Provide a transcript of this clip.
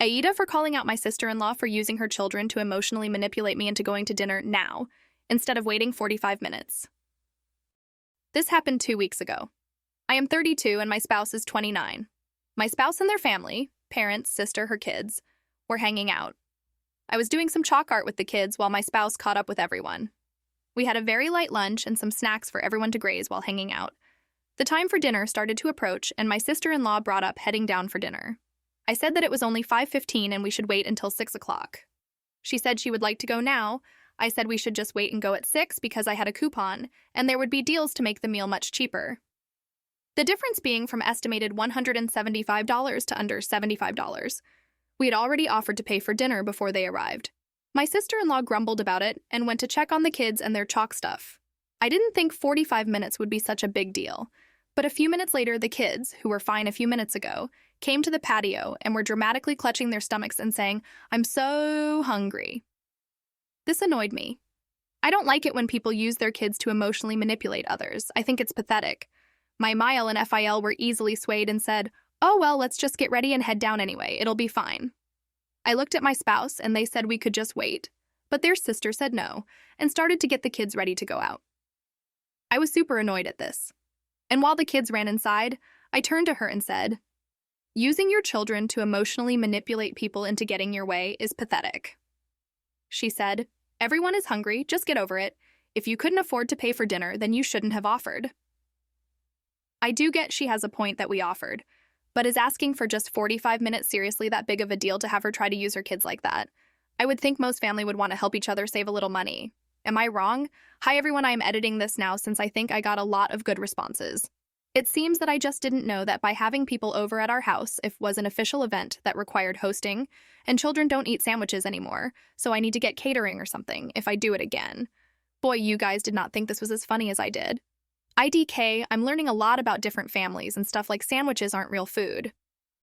AITA for calling out my sister-in-law for using her children to emotionally manipulate me into going to dinner now, instead of waiting 45 minutes. This happened 2 weeks ago. I am 32 and my spouse is 29. My spouse and their family, parents, sister, her kids, were hanging out. I was doing some chalk art with the kids while my spouse caught up with everyone. We had a very light lunch and some snacks for everyone to graze while hanging out. The time for dinner started to approach and my sister-in-law brought up heading down for dinner. I said that it was only 5:15 and we should wait until 6 o'clock. She said she would like to go now. I said we should just wait and go at 6 because I had a coupon, and there would be deals to make the meal much cheaper. The difference being from estimated $175 to under $75. We had already offered to pay for dinner before they arrived. My sister-in-law grumbled about it and went to check on the kids and their chalk stuff. I didn't think 45 minutes would be such a big deal, but a few minutes later the kids, who were fine a few minutes ago, came to the patio and were dramatically clutching their stomachs and saying, "I'm so hungry." This annoyed me. I don't like it when people use their kids to emotionally manipulate others. I think it's pathetic. My Mile and FIL were easily swayed and said, "Oh well, let's just get ready and head down anyway, it'll be fine." I looked at my spouse and they said we could just wait, but their sister said no and started to get the kids ready to go out. I was super annoyed at this. And while the kids ran inside, I turned to her and said, "Using your children to emotionally manipulate people into getting your way is pathetic." She said, "Everyone is hungry, just get over it. If you couldn't afford to pay for dinner, then you shouldn't have offered." I do get she has a point that we offered, but is asking for just 45 minutes seriously that big of a deal to have her try to use her kids like that? I would think most family would want to help each other save a little money. Am I wrong? Hi everyone, I am editing this now since I think I got a lot of good responses. It seems that I just didn't know that by having people over at our house, if was an official event that required hosting, and children don't eat sandwiches anymore, so I need to get catering or something if I do it again. Boy, you guys did not think this was as funny as I did. IDK, I'm learning a lot about different families and stuff like sandwiches aren't real food.